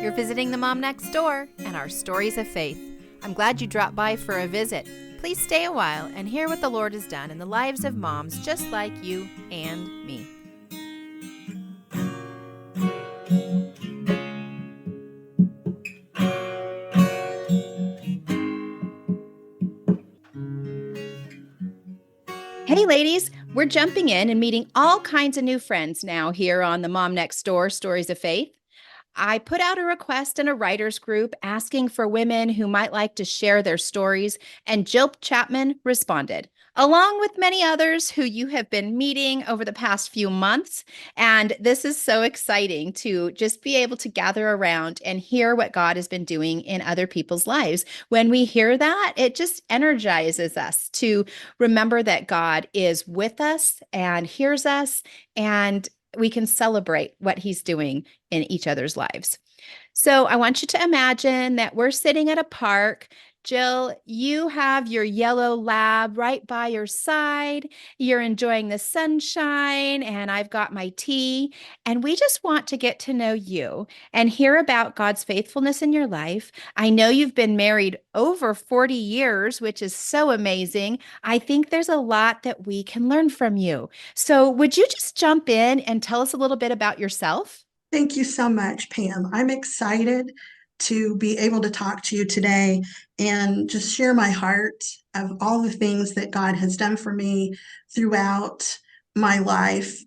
You're visiting the Mom Next Door and our stories of faith. I'm glad you dropped by for a visit. Please stay a while and hear what the Lord has done in the lives of moms just like you and me. Hey ladies, we're jumping in and meeting all kinds of new friends now here on the Mom Next Door Stories of Faith. I put out a request in a writers group asking for women who might like to share their stories, and Jill Chapman responded, along with many others who you have been meeting over the past few months. And this is so exciting to just be able to gather around and hear what God has been doing in other people's lives. When we hear that, it just energizes us to remember that God is with us and hears us, and we can celebrate what he's doing in each other's lives. So I want you to imagine that we're sitting at a park. Jill, you have your yellow lab right by your side. You're enjoying the sunshine, and I've got my tea. And we just want to get to know you and hear about God's faithfulness in your life. I know you've been married over 40 years, which is so amazing. I think there's a lot that we can learn from you. So, would you just jump in and tell us a little bit about yourself? Thank you so much, Pam. I'm excited to be able to talk to you today and just share my heart of all the things that God has done for me throughout my life.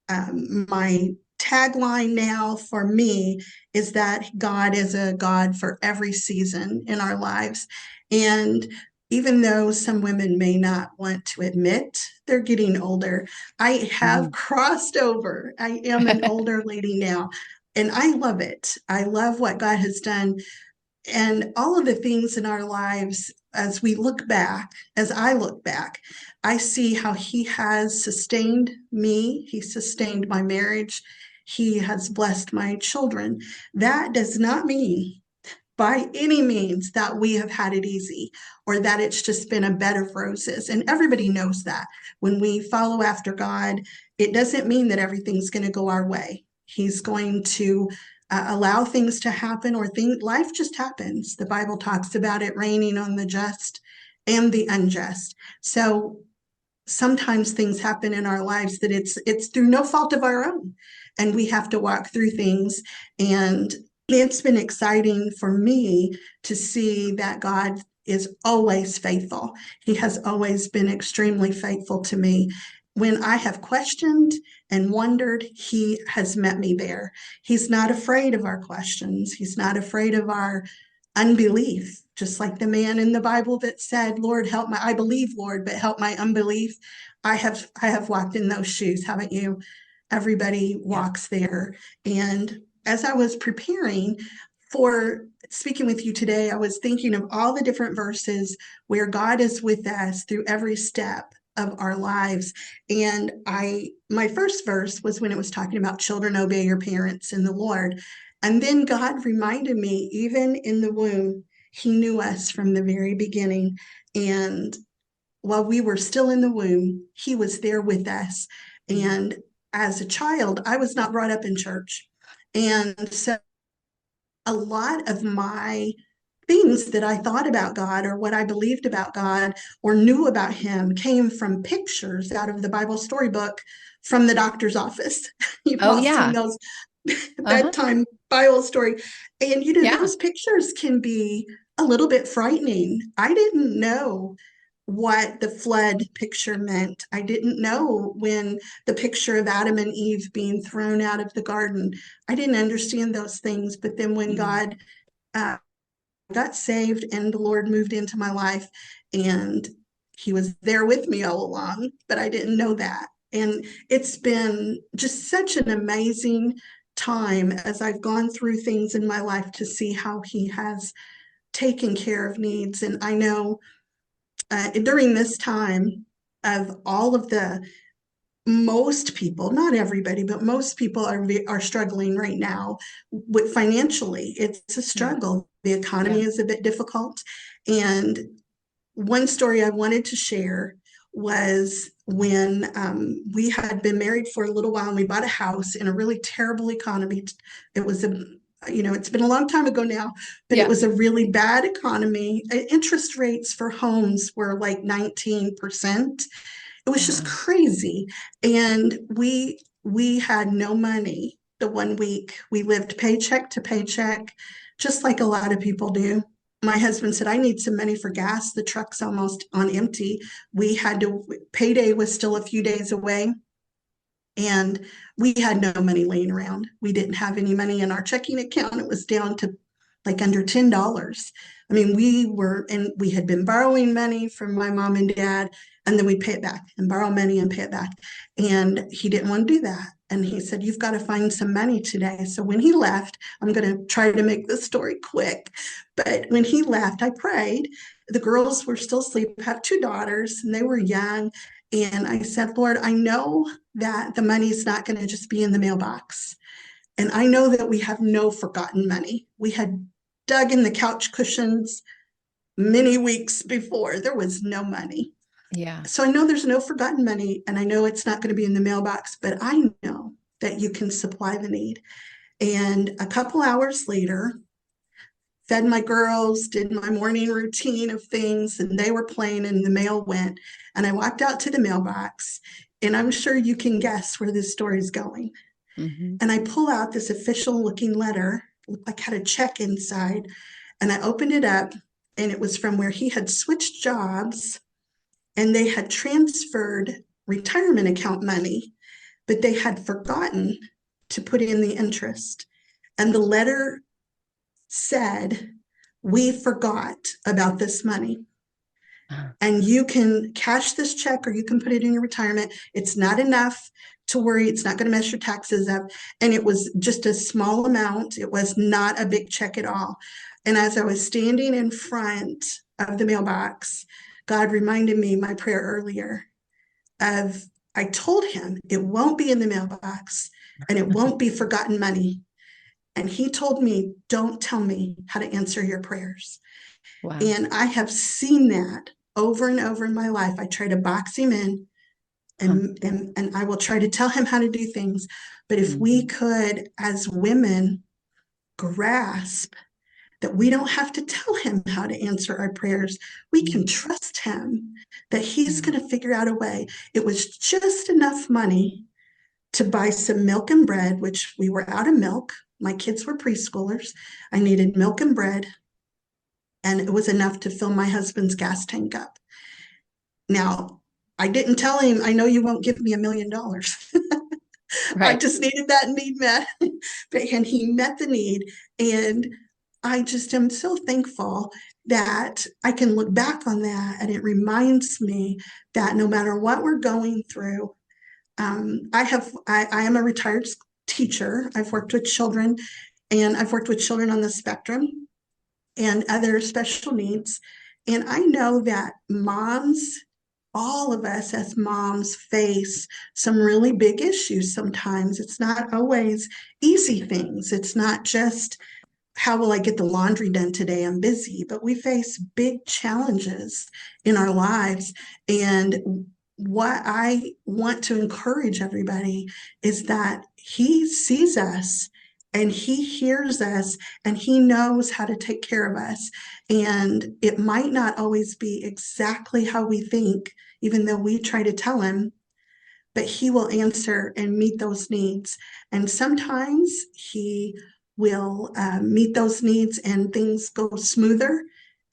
My tagline now for me is that God is a God for every season in our lives. And even though some women may not want to admit they're getting older, I have Mhm. crossed over. I am an older lady now, and I love it. I love what God has done and all of the things in our lives as we look back, as I look back, I see how he has sustained me. He sustained my marriage. He has blessed my children. That does not mean by any means that we have had it easy or that it's just been a bed of roses. And everybody knows that when we follow after God, it doesn't mean that everything's going to go our way. He's going to allow things to happen, or life just happens. The Bible talks about it raining on the just and the unjust. So sometimes things happen in our lives that it's through no fault of our own, and we have to walk through things. And it's been exciting for me to see that God is always faithful. He has always been extremely faithful to me. When I have questioned and wondered, he has met me there. He's not afraid of our questions. He's not afraid of our unbelief, just like the man in the Bible that said, Lord, help my, I believe, Lord, but help my unbelief. I have walked in those shoes, haven't you? Everybody Yeah. walks there. And as I was preparing for speaking with you today, I was thinking of all the different verses where God is with us through every step of our lives. And my first verse was when it was talking about children obey your parents in the Lord. And then God reminded me, even in the womb, he knew us from the very beginning. And while we were still in the womb, he was there with us. And as a child, I was not brought up in church. And so a lot of my things that I thought about God or what I believed about God or knew about him came from pictures out of the Bible storybook from the doctor's office. You've Oh, all seen yeah. those Uh-huh. bedtime Bible story. And Yeah. those pictures can be a little bit frightening. I didn't know what the flood picture meant. I didn't know when the picture of Adam and Eve being thrown out of the garden. I didn't understand those things. But then when Mhm. God uh, got saved and the Lord moved into my life, and he was there with me all along, but I didn't know that. And it's been just such an amazing time as I've gone through things in my life to see how he has taken care of needs. And I know during this time of all of the most people, not everybody, but most people are struggling right now with financially. It's a Mm. struggle. The Yeah. economy is a bit difficult. And one story I wanted to share was when we had been married for a little while and we bought a house in a really terrible economy. It was it's been a long time ago now, but it Yeah. was a really bad economy. Interest rates for homes were like 19%. It was just Wow. crazy. And we had no money the one week. We lived paycheck to paycheck, just like a lot of people do. My husband said, I need some money for gas. The truck's almost on empty. We had to, payday was still a few days away. And we had no money laying around. We didn't have any money in our checking account. It was down to like under $10. I mean, and we had been borrowing money from my mom and dad, and then we pay it back and borrow money and pay it back. And he didn't want to do that. And he said, you've got to find some money today. So when he left, I'm going to try to make this story quick. But when he left, I prayed. The girls were still asleep. I have two daughters, and they were young. And I said, Lord, I know that the money's not going to just be in the mailbox. And I know that we have no forgotten money. We had dug in the couch cushions many weeks before. There was no money. Yeah. So I know there's no forgotten money, and I know it's not going to be in the mailbox, but I know that you can supply the need. And a couple hours later, fed my girls, did my morning routine of things, and they were playing, and the mail went. And I walked out to the mailbox, and I'm sure you can guess where this story is going. Hmm. And I pull out this official looking letter, looked like had a check inside, and I opened it up, and it was from where he had switched jobs, and they had transferred retirement account money, but they had forgotten to put in the interest. And the letter said, we forgot about this money, and you can cash this check or you can put it in your retirement. It's not enough to worry. It's not going to mess your taxes up. And it was just a small amount. It was not a big check at all. And as I was standing in front of the mailbox, God reminded me my prayer earlier of, I told him it won't be in the mailbox and it won't be forgotten money. And he told me, don't tell me how to answer your prayers. Wow. And I have seen that over and over in my life. I try to box him in, Huh. and I will try to tell him how to do things. But if we Hmm. could, as women, grasp that we don't have to tell him how to answer our prayers, we can trust him that he's Yeah. going to figure out a way. It was just enough money to buy some milk and bread, which we were out of milk. My kids were preschoolers. I needed milk and bread, and it was enough to fill my husband's gas tank up. Now, I didn't tell him, I know you won't give me $1 million. I Right. just needed that need met. And he met the need. And I just am so thankful that I can look back on that. And it reminds me that no matter what we're going through, I am a retired teacher. I've worked with children, and I've worked with children on the spectrum and other special needs. And I know that moms, all of us as moms, face some really big issues sometimes. It's not always easy things. It's not just, how will I get the laundry done today? I'm busy. But we face big challenges in our lives. And what I want to encourage everybody is that he sees us and he hears us and he knows how to take care of us. And it might not always be exactly how we think, even though we try to tell him, but he will answer and meet those needs. And sometimes he will meet those needs and things go smoother.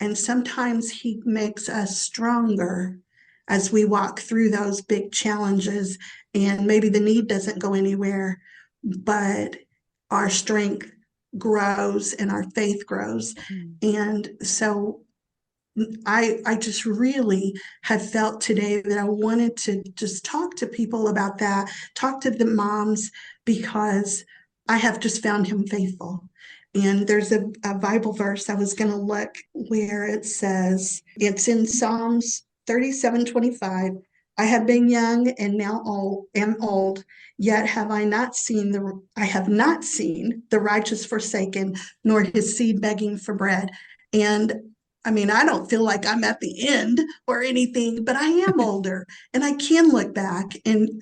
And sometimes he makes us stronger as we walk through those big challenges. And maybe the need doesn't go anywhere, but our strength grows and our faith grows. Mm. And so I just really have felt today that I wanted to just talk to people about that, talk to the moms, because I have just found him faithful. And there's a Bible verse I was going to look where it says, it's in Psalms 37:25. I have been young and now am old, yet I have not seen the righteous forsaken, nor his seed begging for bread. And I mean, I don't feel like I'm at the end or anything, but I am older and I can look back. And,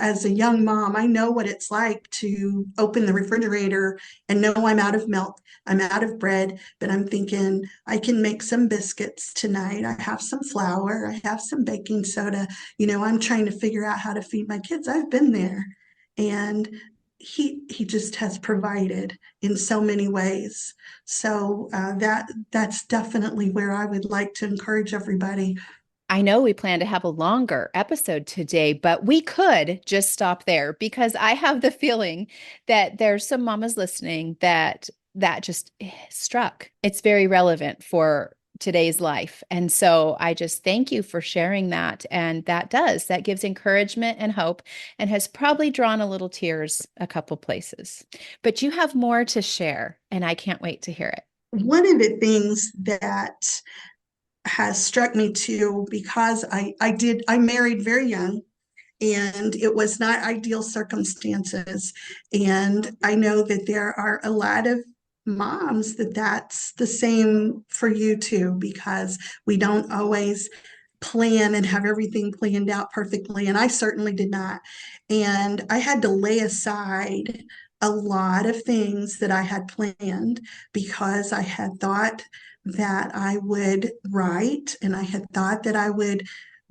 as a young mom, I know what it's like to open the refrigerator and know I'm out of milk, I'm out of bread, but I'm thinking I can make some biscuits tonight. I have some flour, I have some baking soda. I'm trying to figure out how to feed my kids. I've been there. And he just has provided in so many ways. So that's definitely where I would like to encourage everybody. I know we plan to have a longer episode today, but we could just stop there because I have the feeling that there's some mamas listening that just struck. It's very relevant for today's life. And so I just thank you for sharing that. And that gives encouragement and hope and has probably drawn a little tears a couple places. But you have more to share, and I can't wait to hear it. One of the things that has struck me too, because I married very young and it was not ideal circumstances. And I know that there are a lot of moms that's the same for you too, because we don't always plan and have everything planned out perfectly. And I certainly did not. And I had to lay aside a lot of things that I had planned because I had thought that I would write and I had thought that I would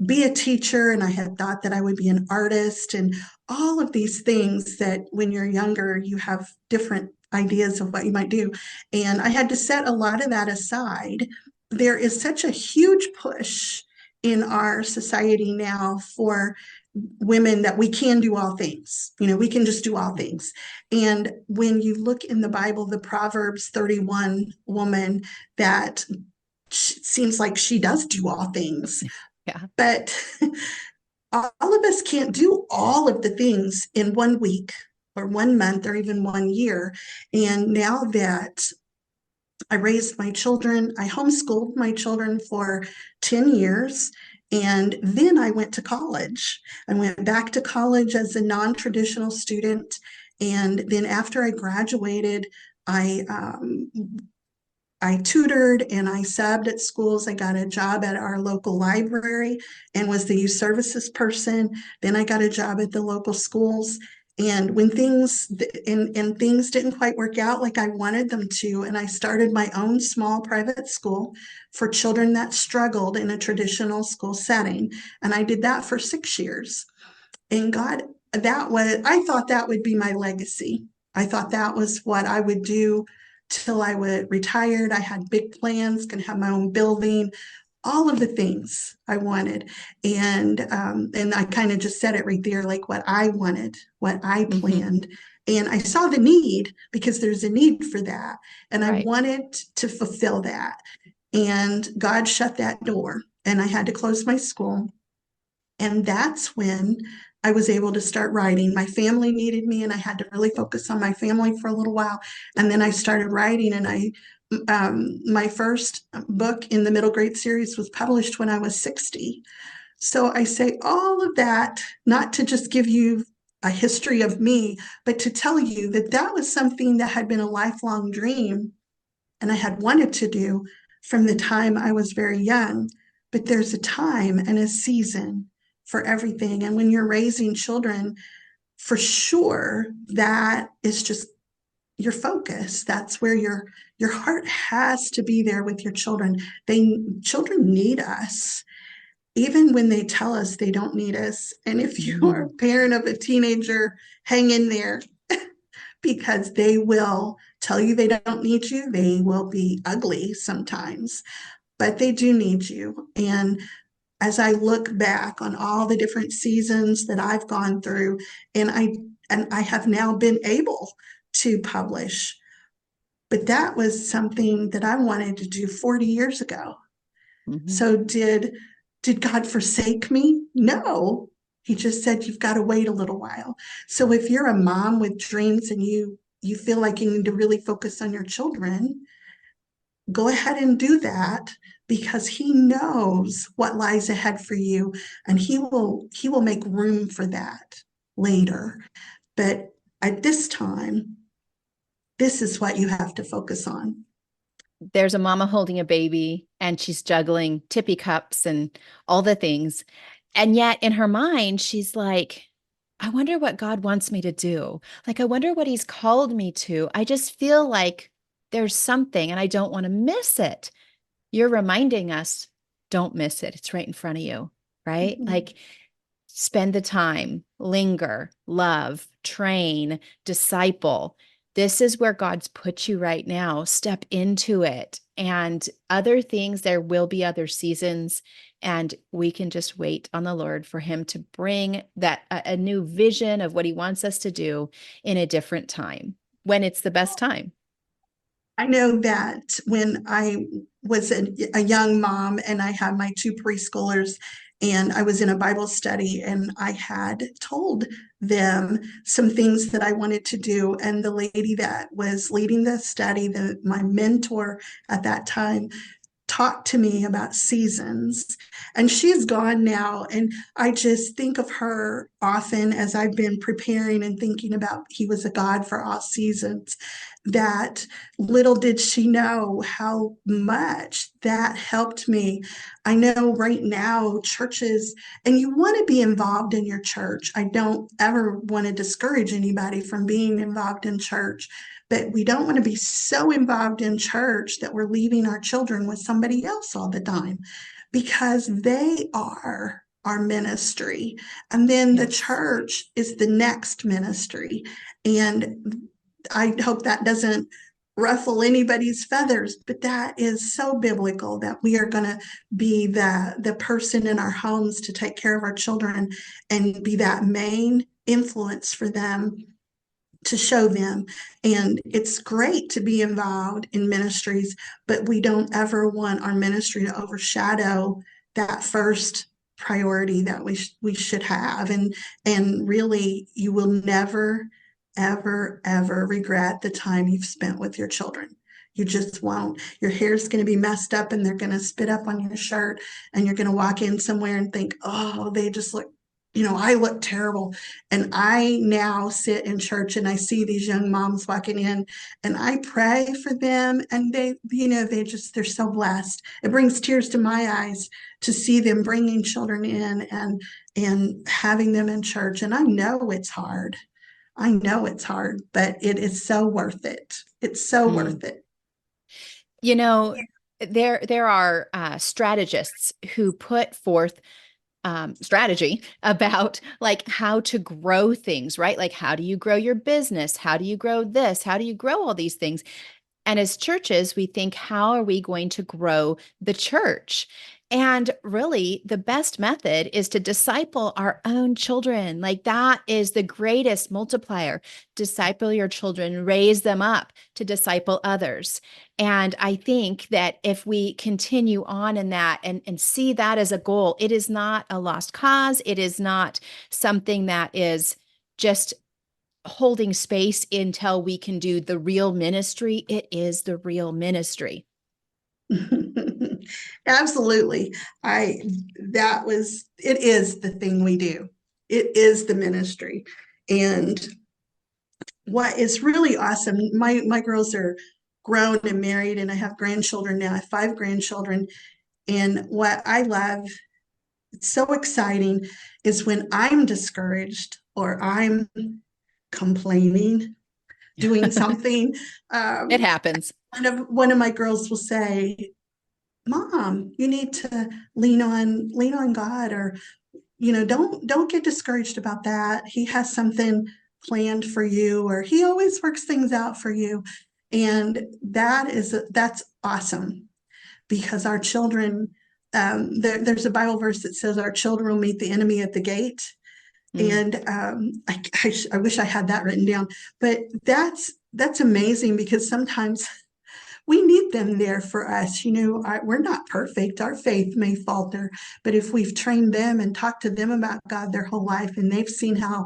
be a teacher and I had thought that I would be an artist and all of these things that when you're younger, you have different ideas of what you might do. And I had to set a lot of that aside. There is such a huge push in our society now for women that we can do all things. We can just do all things. And when you look in the Bible, the Proverbs 31 woman, that seems like she does do all things. Yeah. But all of us can't do all of the things in 1 week or 1 month or even 1 year. And now that I raised my children, I homeschooled my children for 10 years. And then I went to college. I went back to college as a non traditional student. And then after I graduated, I I tutored and I subbed at schools. I got a job at our local library and was the youth services person. Then I got a job at the local schools. And when things didn't quite work out like I wanted them to, and I started my own small private school for children that struggled in a traditional school setting. And I did that for 6 years. And I thought that would be my legacy. I thought that was what I would do till I would retired. I had big plans, gonna have my own building, all of the things I wanted. And I kind of just said it right there, like what I wanted, what I Mhm. planned. And I saw the need because there's a need for that. And I Right. wanted to fulfill that. And God shut that door and I had to close my school. And that's when I was able to start writing. My family needed me, and I had to really focus on my family for a little while. And then I started writing, and my first book in the middle grade series was published when I was 60. So I say all of that, not to just give you a history of me, but to tell you that that was something that had been a lifelong dream and I had wanted to do from the time I was very young. But there's a time and a season for everything. And when you're raising children, for sure, that is just your focus. That's where your heart has to be there with your children. Children need us, even when they tell us they don't need us. And if you're a Mhm. parent of a teenager, hang in there because they will tell you they don't need you. They will be ugly sometimes, but they do need you. And as I look back on all the different seasons that I've gone through, and I have now been able to publish, but that was something that I wanted to do 40 years ago. Mhm. So did God forsake me? No. He just said you've got to wait a little while. So if you're a mom with dreams and you feel like you need to really focus on your children, go ahead and do that because he knows what lies ahead for you and he will make room for that later. But at this time, this is what you have to focus on. there's a mama holding a baby and she's juggling tippy cups and all the things. And yet in her mind, she's like, I wonder what God wants me to do. Like, I wonder what he's called me to. I just feel like there's something and I don't want to miss it. You're reminding us, don't miss it. It's right in front of you, right? Mhm. Like, spend the time, linger, love, train, disciple. This is where God's put you right now. Step into it. And other things, there will be other seasons. And we can just wait on the Lord for Him to bring that a new vision of what He wants us to do in a different time when it's the best time. I know that when I was a young mom and I had my two preschoolers and I was in a Bible study and I had told them some things that I wanted to do. And the lady that was leading the study, my mentor at that time, talked to me about seasons. And she's gone now. And I just think of her often as I've been preparing and thinking about He was a God for all seasons. That little did she know how much that helped me. I know right now, churches, and you want to be involved in your church. I don't ever want to discourage anybody from being involved in church, but we don't want to be so involved in church that we're leaving our children with somebody else all the time because they are our ministry. And then the Yes. church is the next ministry. And I hope that doesn't ruffle anybody's feathers, but that is so biblical that we are going to be the person in our homes to take care of our children and be that main influence for them to show them. And it's great to be involved in ministries, but we don't ever want our ministry to overshadow that first priority that we should have. And really, you will never, ever regret the time you've spent with your children. You just won't. Your hair's going to be messed up and they're going to spit up on your shirt, and you're going to walk in somewhere and think, oh, they just look, I look terrible. And I now sit in church and I see these young moms walking in and I pray for them. And they're so blessed. It brings tears to my eyes to see them bringing children in and having them in church. And I know it's hard. I know it's hard, but it is so worth it. It's so Mm. worth it. You know, there are strategists who put forth strategy about like how to grow things, right? Like, how do you grow your business? How do you grow this? How do you grow all these things? And as churches, we think, how are we going to grow the church? And really, the best method is to disciple our own children. Like, that is the greatest multiplier. Disciple your children, raise them up to disciple others. And I think that if we continue on in that and see that as a goal, it is not a lost cause. It is not something that is just holding space until we can do the real ministry. It is the real ministry. Absolutely. I it is the thing we do. It is the ministry. And what is really awesome, my girls are grown and married and I have grandchildren now. I have 5 grandchildren. And what I love, it's so exciting, is when I'm discouraged or I'm complaining, doing something. It Um, happens. one of my girls will say, Mom, you need to lean on God, or don't get discouraged about that. He has something planned for you, or He always works things out for you. And that's awesome because our children, there's a Bible verse that says our children will meet the enemy at the gate. Mm. And I wish I had that written down, but that's amazing because sometimes we need them there for us. We're not perfect. Our faith may falter, but if we've trained them and talked to them about God their whole life and they've seen how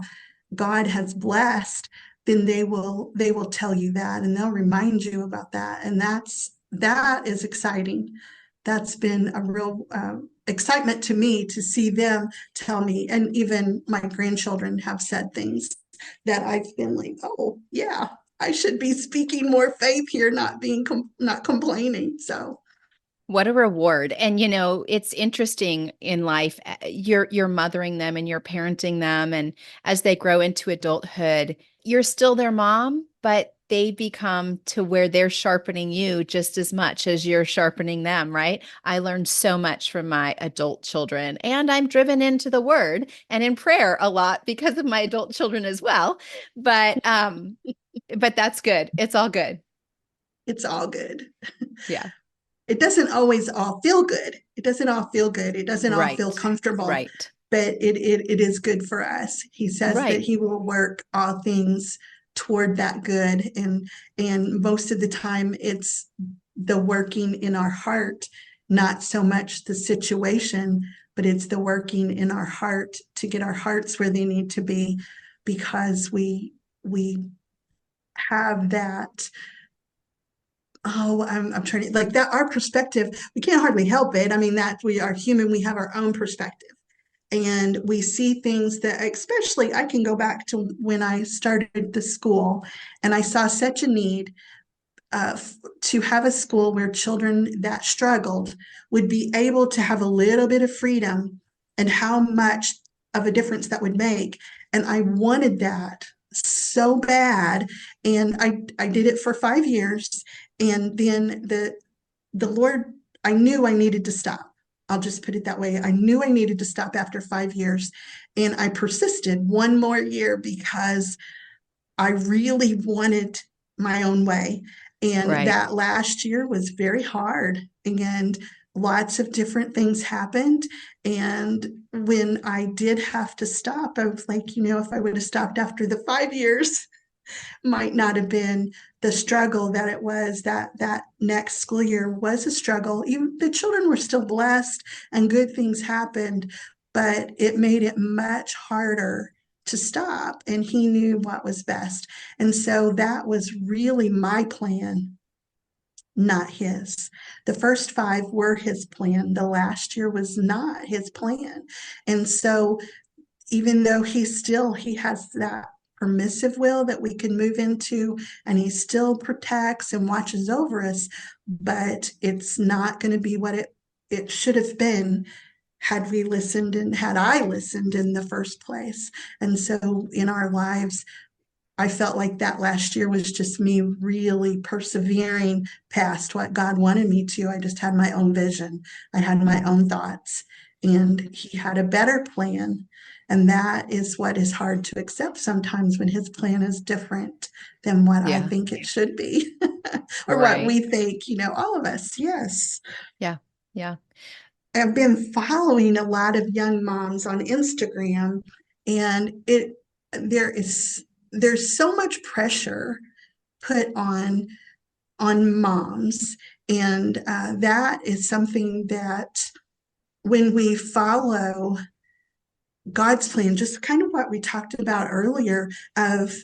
God has blessed, then they will tell you that and they'll remind you about that. And that is exciting. That's been a real excitement to me to see them tell me. And even my grandchildren have said things that I've been like, oh, yeah, I should be speaking more faith here, not complaining. So What a reward. And it's interesting in life. You're mothering them and you're parenting them, and as they grow into adulthood, you're still their mom, but they become to where they're sharpening you just as much as you're sharpening them, right? I learned so much from my adult children, and I'm driven into the word and in prayer a lot because of my adult children as well. But that's good. It's all good. it's all good. Yeah. It doesn't always all feel good. It doesn't all feel good. It doesn't all feel Right. comfortable, Right. but it is good for us. He says that Right. he will work all things toward that good. And most of the time it's the working in our heart, not so much the situation, but it's the working in our heart to get our hearts where they need to be, because we have that. I'm trying to, like, that our perspective, we can't hardly help it. I mean, that we are human, we have our own perspective. And we see things that, especially, I can go back to when I started the school and I saw such a need to have a school where children that struggled would be able to have a little bit of freedom, and how much of a difference that would make. And I wanted that so bad. And I did it for 5 years. And then the Lord, I knew I needed to stop. I'll just put it that way. I knew I needed to stop after 5 years. And I persisted one more year because I really wanted my own way. And Right. that last year was very hard. And lots of different things happened. And when I did have to stop, I was like, if I would have stopped after the 5 years, might not have been the struggle that it was. That next school year was a struggle. Even the children were still blessed and good things happened, but it made it much harder to stop. And he knew what was best. And so that was really my plan, not his. The first five were his plan. The last year was not his plan. And so even though he has that permissive will that we can move into, and he still protects and watches over us, but it's not going to be what it should have been had we listened and had I listened in the first place. And so in our lives, I felt like that last year was just me really persevering past what God wanted me to. I just had my own vision, I had my own thoughts, and He had a better plan. And that is what is hard to accept sometimes, when His plan is different than what I Yeah. think it should be, or what Right. we think, all of us. Yes. Yeah. Yeah. I've been following a lot of young moms on Instagram, and there is there's so much pressure put on moms, and that is something that, when we follow God's plan, just kind of what we talked about earlier, of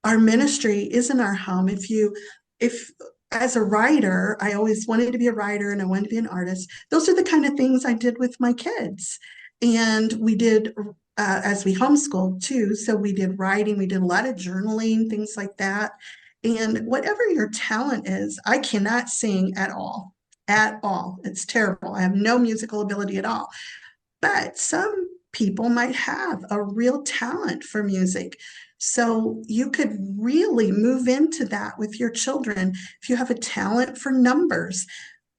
our ministry isn't our home. If as a writer, I always wanted to be a writer and I wanted to be an artist. Those are the kind of things I did with my kids. And we did, as we homeschooled too. So we did writing, we did a lot of journaling, things like that. And whatever your talent is, I cannot sing at all. At all. It's terrible. I have no musical ability at all. But some people might have a real talent for music. So you could really move into that with your children. If you have a talent for numbers,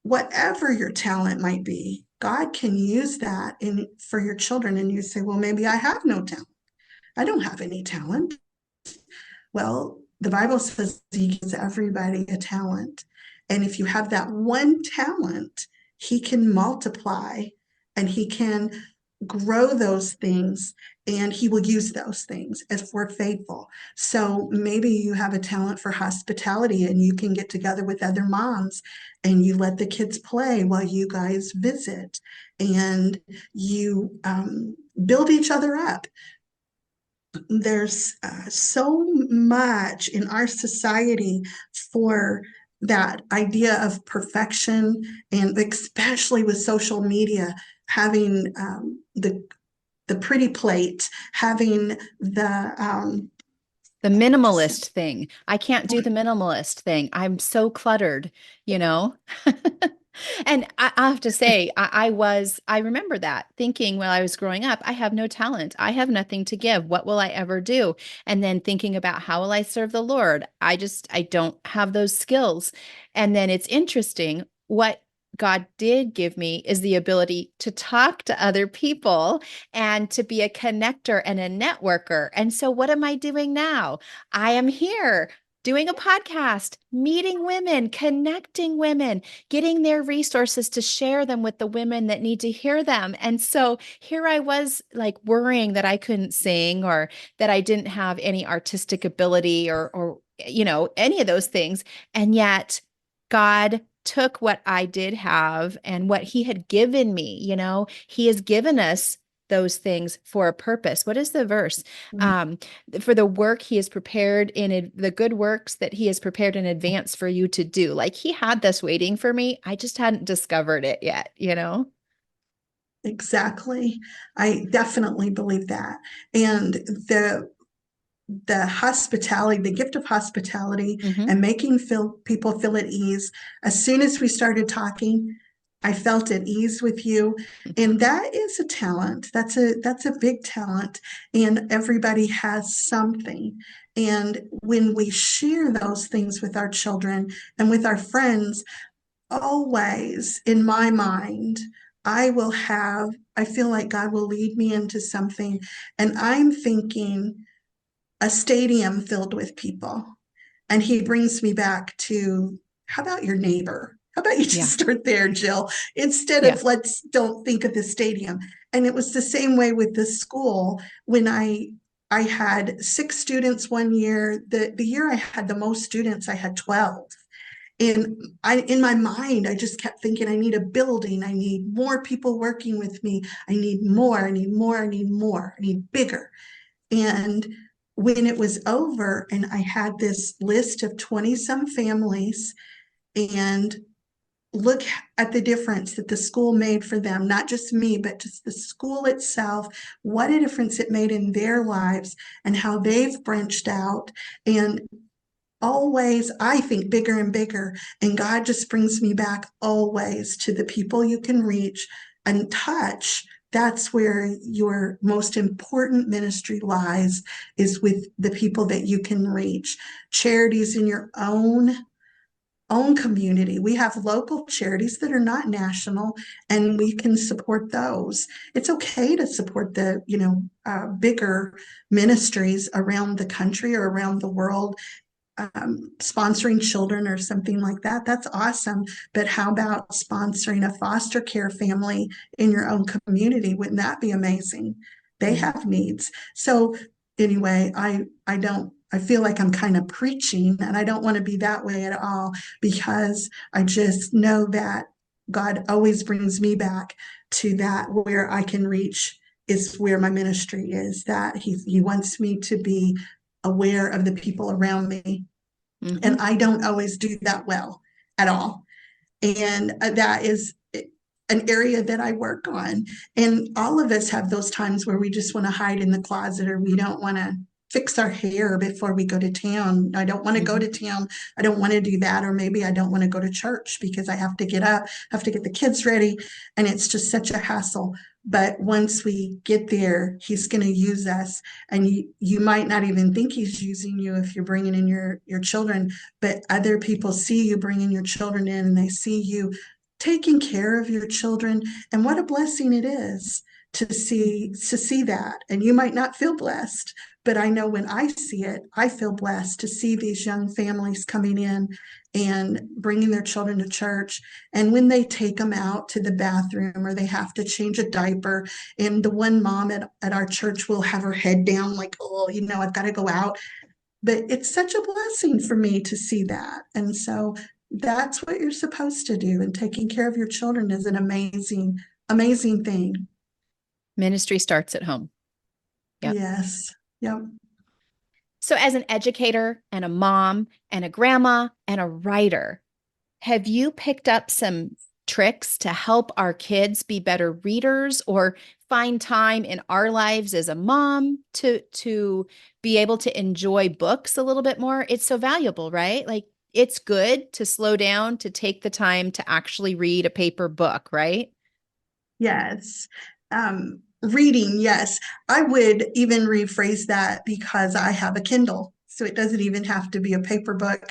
whatever your talent might be, God can use that for your children. And you say, well, maybe I have no talent. I don't have any talent. Well, the Bible says He gives everybody a talent. And if you have that one talent, He can multiply, and He can grow those things, and He will use those things as we're faithful. So maybe you have a talent for hospitality, and you can get together with other moms and you let the kids play while you guys visit, and you build each other up. There's so much in our society for that idea of perfection, and especially with social media, having the pretty plate, having The minimalist thing. I can't do the minimalist thing. I'm so cluttered, you know? And I have to say, I remember that thinking when I was growing up, I have no talent. I have nothing to give. What will I ever do? And then thinking about how will I serve the Lord? I don't have those skills. And then it's interesting what God did give me is the ability to talk to other people and to be a connector and a networker. And so, what am I doing now? I am here doing a podcast, meeting women, connecting women, getting their resources to share them with the women that need to hear them. And so here I was like worrying that I couldn't sing or that I didn't have any artistic ability or any of those things. And yet God took what I did have and what he had given me, he has given us those things for a purpose. What is the verse? Um, for the work he has prepared the good works that he has prepared in advance for you to do. Like he had this waiting for me. I just hadn't discovered it yet. Exactly. I definitely believe that. And the hospitality, the gift of hospitality Hmm. and making people feel at ease. As soon as we started talking, I felt at ease with you. And that is a talent. That's a big talent. And everybody has something. And when we share those things with our children and with our friends, always in my mind, I feel like God will lead me into something. And I'm thinking, a stadium filled with people. And he brings me back to, how about your neighbor? How about you just Yeah. start there, Jill, instead Yeah. of let's don't think of the stadium. And it was the same way with the school when I had 6 students one year. The year I had the most students, I had 12. And in my mind, I just kept thinking, I need a building. I need more people working with me. I need more. I need more. I need more. I need bigger. And when it was over, and I had this list of 20 some families, and look at the difference that the school made for them, not just me, but just the school itself, what a difference it made in their lives and how they've branched out. And always, I think bigger and bigger. And God just brings me back always to the people you can reach and touch. That's where your most important ministry lies, is with the people that you can reach. Charities in your own community. We have local charities that are not national, and we can support those. It's okay to support the bigger ministries around the country or around the world, sponsoring children or something like that. That's awesome. But how about sponsoring a foster care family in your own community? Wouldn't that be amazing? They Yeah. have needs. So anyway, I feel like I'm kind of preaching, and I don't want to be that way at all, because I just know that God always brings me back to that where I can reach is where my ministry is, that he wants me to be aware of the people around me, and Hmm. I don't always do that well at all. And that is an area that I work on. And all of us have those times where we just want to hide in the closet, or we don't want to fix our hair before we go to town. I don't want to go Hmm. to town. I don't want to do that. Or maybe I don't want to go to church because I have to get up, have to get the kids ready. And it's just such a hassle. But once we get there, he's going to use us. And you might not even think he's using you if you're bringing in your children, but other people see you bringing your children in, and they see you taking care of your children. And what a blessing it is to see that. And you might not feel blessed, but I know when I see it, I feel blessed to see these young families coming in and bringing their children to church. And when they take them out to the bathroom, or they have to change a diaper, and the one mom at our church will have her head down like, oh, I've got to go out. But it's such a blessing for me to see that. And so that's what you're supposed to do. And taking care of your children is an amazing, amazing thing. Ministry starts at home. Yeah. Yes. Yep. So, as an educator and a mom and a grandma and a writer, have you picked up some tricks to help our kids be better readers or find time in our lives as a mom to be able to enjoy books a little bit more? It's so valuable, right? Like it's good to slow down, to take the time to actually read a paper book, right? Yes. Reading, yes. I would even rephrase that because I have a Kindle. So it doesn't even have to be a paper book.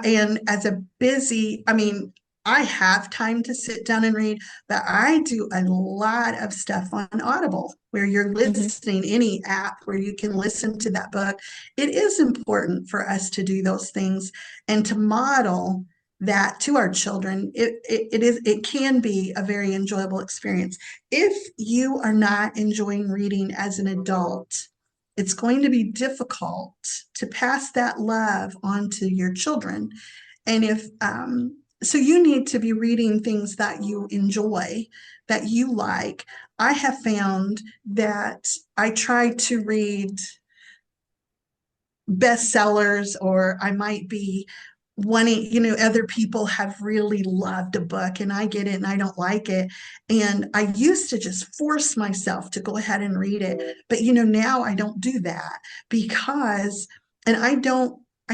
And as a busy, I mean, I have time to sit down and read, but I do a lot of stuff on Audible where you're Hmm. listening, any app where you can listen to that book. It is important for us to do those things and to model that to our children. It can be a very enjoyable experience. If you are not enjoying reading as an adult, it's going to be difficult to pass that love on to your children. And if so, you need to be reading things that you enjoy, that you like. I have found that I try to read bestsellers, or I might be wanting, other people have really loved a book and I get it and I don't like it. And I used to just force myself to go ahead and read it. But, now I don't do that because, and I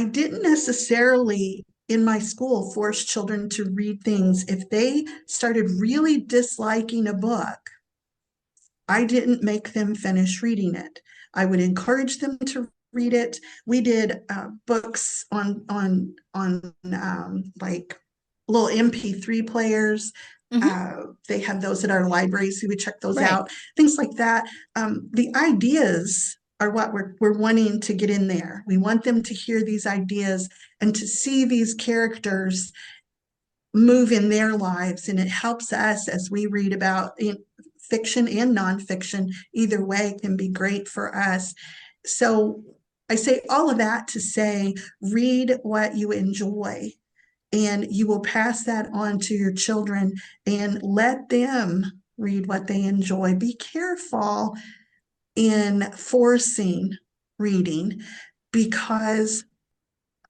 didn't necessarily in my school force children to read things. If they started really disliking a book, I didn't make them finish reading it. I would encourage them to read it. We did books on like little MP3 players. Hmm. They have those at our libraries, so we check those Right. out. Things like that. The ideas are what we're wanting to get in there. We want them to hear these ideas and to see these characters move in their lives, and it helps us as we read about fiction and nonfiction. Either way can be great for us. So I say all of that to say, read what you enjoy, and you will pass that on to your children and let them read what they enjoy. Be careful in forcing reading, because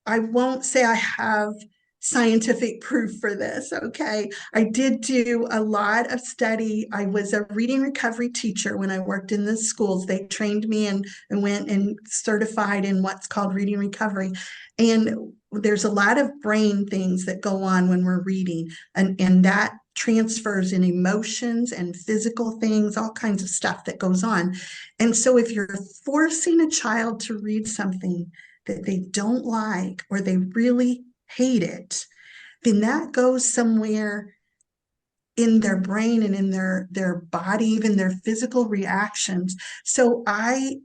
I won't say I have scientific proof for this, okay? I did do a lot of study. I was a reading recovery teacher when I worked in the schools. They trained me and went and certified in what's called reading recovery. And there's a lot of brain things that go on when we're reading, and that transfers in emotions and physical things, all kinds of stuff that goes on. And so if you're forcing a child to read something that they don't like or they really hate it, then that goes somewhere in their brain and in their body, even their physical reactions. So I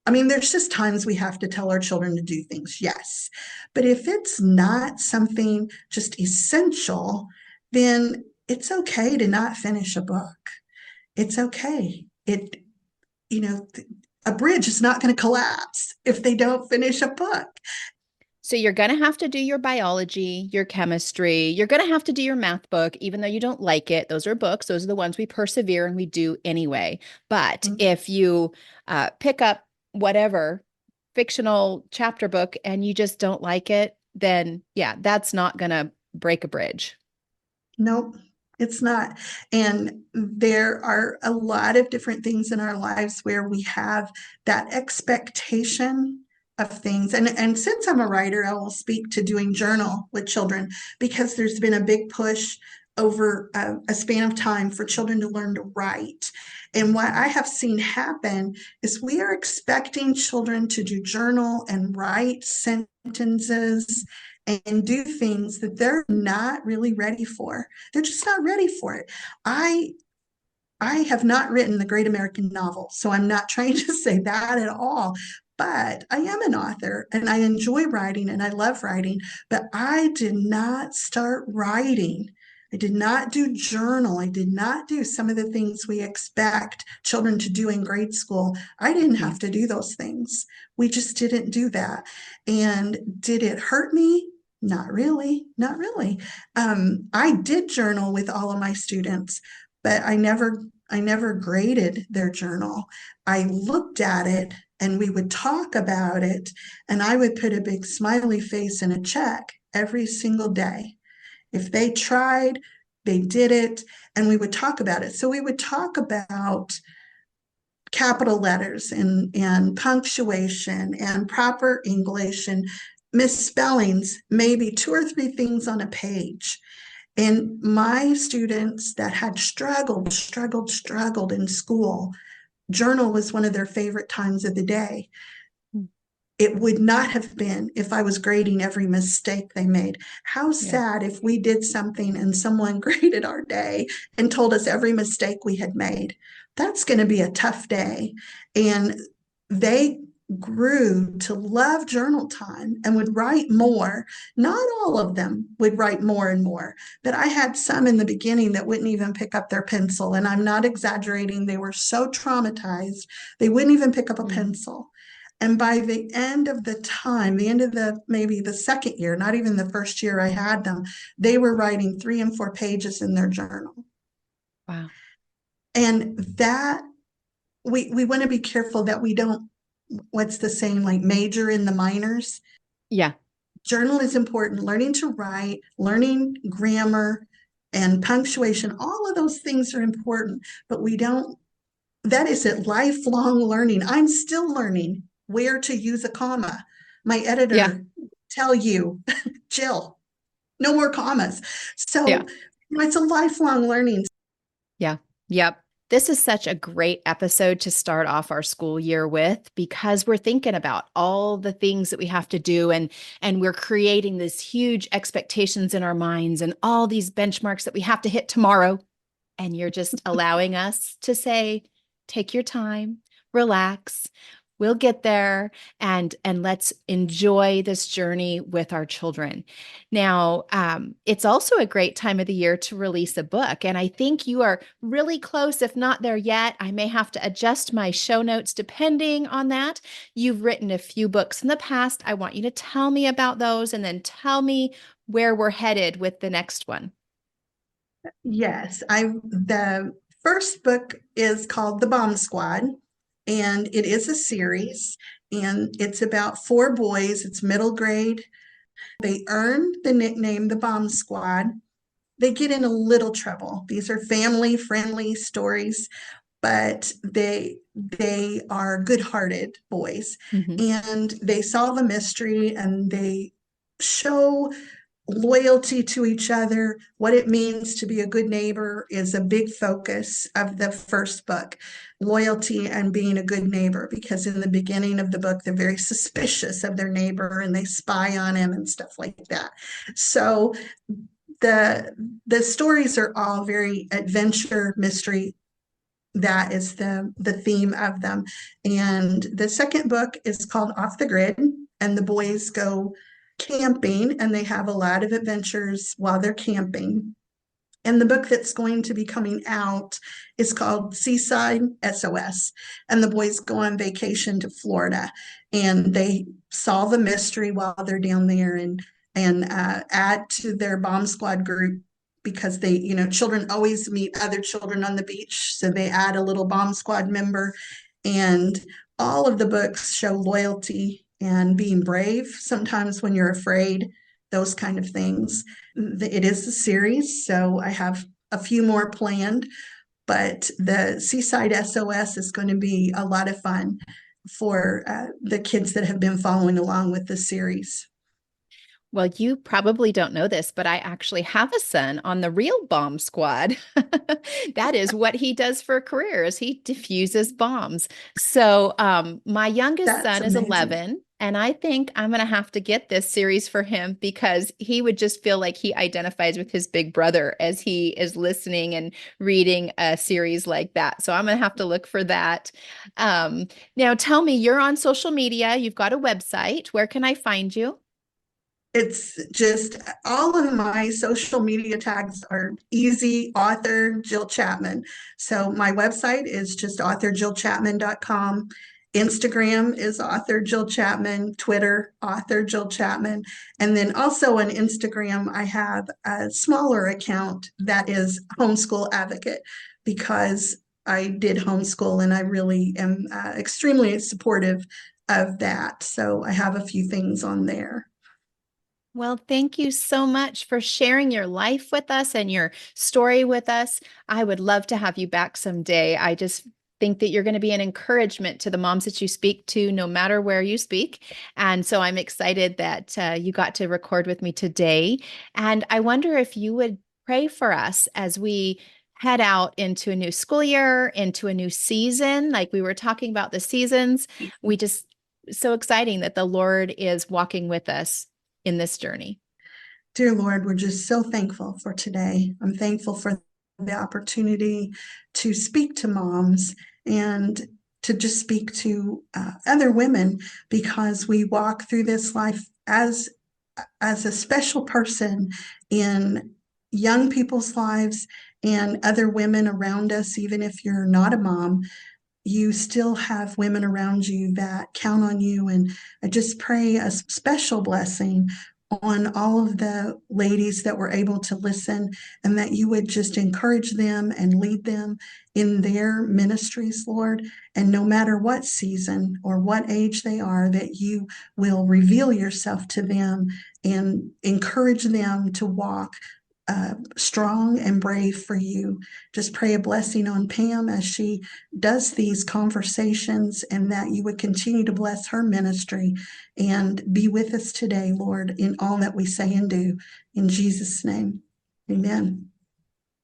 mean, there's just times we have to tell our children to do things, yes. But if it's not something just essential, then it's okay to not finish a book. It's okay. You know, a bridge is not going to collapse if they don't finish a book. So you're going to have to do your biology, your chemistry. You're going to have to do your math book, even though you don't like it. Those are books. Those are the ones we persevere and we do anyway. But if you pick up whatever fictional chapter book and you just don't like it, then yeah, that's not going to break a bridge. Nope, it's not. And there are a lot of different things in our lives where we have that expectation of things. And since I'm a writer, I will speak to doing journal with children, because there's been a big push over a span of time for children to learn to write. And what I have seen happen is we are expecting children to do journal and write sentences and do things that they're not really ready for. They're just not ready for it. I I have not written the great American novel, so I'm not trying to say that at all. But I am an author and I enjoy writing and I love writing, but I did not start writing. I did not do journal. I did not do some of the things we expect children to do in grade school. I didn't Mhm. have to do those things. We just didn't do that. And did it hurt me? Not really, not really. I did journal with all of my students, but I never graded their journal. I looked at it and we would talk about it, and I would put a big smiley face and a check every single day. If they tried, they did it, and we would talk about it. So we would talk about capital letters and punctuation and proper English and misspellings, maybe two or three things on a page. And my students that had struggled in school, journal was one of their favorite times of the day. Mm. It would not have been if I was grading every mistake they made. How Yeah. sad if we did something and someone graded our day and told us every mistake we had made. That's going to be a tough day. And they grew to love journal time and would write more. Not all of them would write more and more, but I had some in the beginning that wouldn't even pick up their pencil. And I'm not exaggerating. They were so traumatized, they wouldn't even pick up a Mm. pencil. And by the end of the time, the end of the maybe the second year, not even the first year I had them, they were writing 3 and 4 pages in their journal. Wow. And that we want to be careful that we don't, what's the saying, like major in the minors. Yeah. Journal is important. Learning to write, learning grammar and punctuation, all of those things are important, but we don't, that is it, lifelong learning. I'm still learning where to use a comma. My Yeah. editor tell you, Jill, no more commas. Yeah. So it's a lifelong learning. Yeah. Yep. This is such a great episode to start off our school year with because we're thinking about all the things that we have to do and we're creating these huge expectations in our minds and all these benchmarks that we have to hit tomorrow. And you're just allowing us to say, take your time, relax. We'll get there and let's enjoy this journey with our children. Now, it's also a great time of the year to release a book. And I think you are really close, if not there yet. I may have to adjust my show notes depending on that. You've written a few books in the past. I want you to tell me about those and then tell me where we're headed with the next one. Yes, the first book is called The Bomb Squad, and it is a series, and it's about 4 boys. It's middle grade. They earned the nickname The Bomb Squad. They get in a little trouble. These are family friendly stories, but they are good-hearted boys, Mhm. and they solve a mystery and they show loyalty to each other. What it means to be a good neighbor is a big focus of the first book, loyalty and being a good neighbor, because in the beginning of the book, they're very suspicious of their neighbor and they spy on him and stuff like that. So the stories are all very adventure mystery. That is the theme of them. And the second book is called Off the Grid, and the boys go camping and they have a lot of adventures while they're camping. And the book that's going to be coming out is called Seaside SOS. And the boys go on vacation to Florida and they solve a mystery while they're down there and add to their bomb squad group, because they, children always meet other children on the beach. So they add a little bomb squad member. And all of the books show loyalty and being brave sometimes when you're afraid, those kind of things. It is a series, so I have a few more planned, but the Seaside SOS is going to be a lot of fun for the kids that have been following along with the series. Well, you probably don't know this, but I actually have a son on the real bomb squad. That is what he does for a career is he diffuses bombs. So, my youngest That's son is amazing. 11, and I think I'm going to have to get this series for him because he would just feel like he identifies with his big brother as he is listening and reading a series like that. So I'm going to have to look for that. Now, tell me, you're on social media. You've got a website. Where can I find you? It's just all of my social media tags are easy, author Jill Chapman. So my website is just authorjillchapman.com. Instagram is author Jill Chapman, Twitter, author Jill Chapman. And then also on Instagram, I have a smaller account that is homeschool advocate, because I did homeschool and I really am extremely supportive of that. So I have a few things on there. Well, thank you so much for sharing your life with us and your story with us. I would love to have you back someday. I just think that you're going to be an encouragement to the moms that you speak to, no matter where you speak. And so I'm excited that you got to record with me today. And I wonder if you would pray for us as we head out into a new school year, into a new season. Like we were talking about the seasons, we just so exciting that the Lord is walking with us in this journey. Dear Lord, we're just so thankful for today. I'm thankful for the opportunity to speak to moms and to just speak to other women, because we walk through this life as a special person in young people's lives and other women around us. Even if you're not a mom, you still have women around you that count on you. And I just pray a special blessing on all of the ladies that were able to listen, and that you would just encourage them and lead them in their ministries, Lord. And no matter what season or what age they are, that you will reveal yourself to them and encourage them to walk strong and brave for you. Just pray a blessing on Pam as she does these conversations, and that you would continue to bless her ministry and be with us today, Lord, in all that we say and do. In Jesus' name, amen.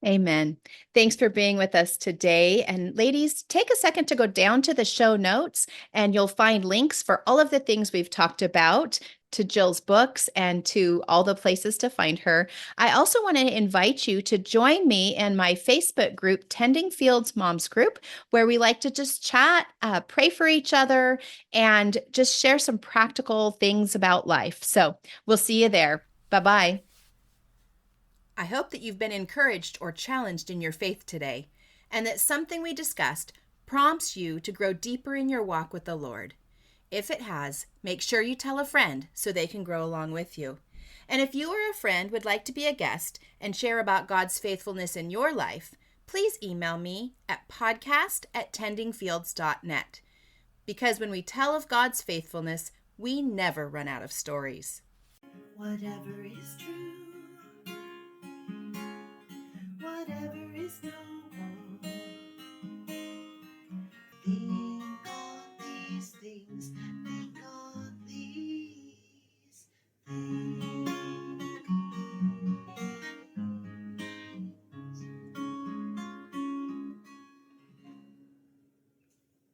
Amen. Thanks for being with us today. And ladies, take a second to go down to the show notes and you'll find links for all of the things we've talked about, to Jill's books and to all the places to find her. I also want to invite you to join me in my Facebook group, Tending Fields Moms Group, where we like to just chat, pray for each other, and just share some practical things about life. So we'll see you there. Bye bye. I hope that you've been encouraged or challenged in your faith today, and that something we discussed prompts you to grow deeper in your walk with the Lord. If it has, make sure you tell a friend so they can grow along with you. And if you or a friend would like to be a guest and share about God's faithfulness in your life, please email me at podcast@tendingfields.net. Because when we tell of God's faithfulness, we never run out of stories. Whatever is true, whatever is noble, think on these things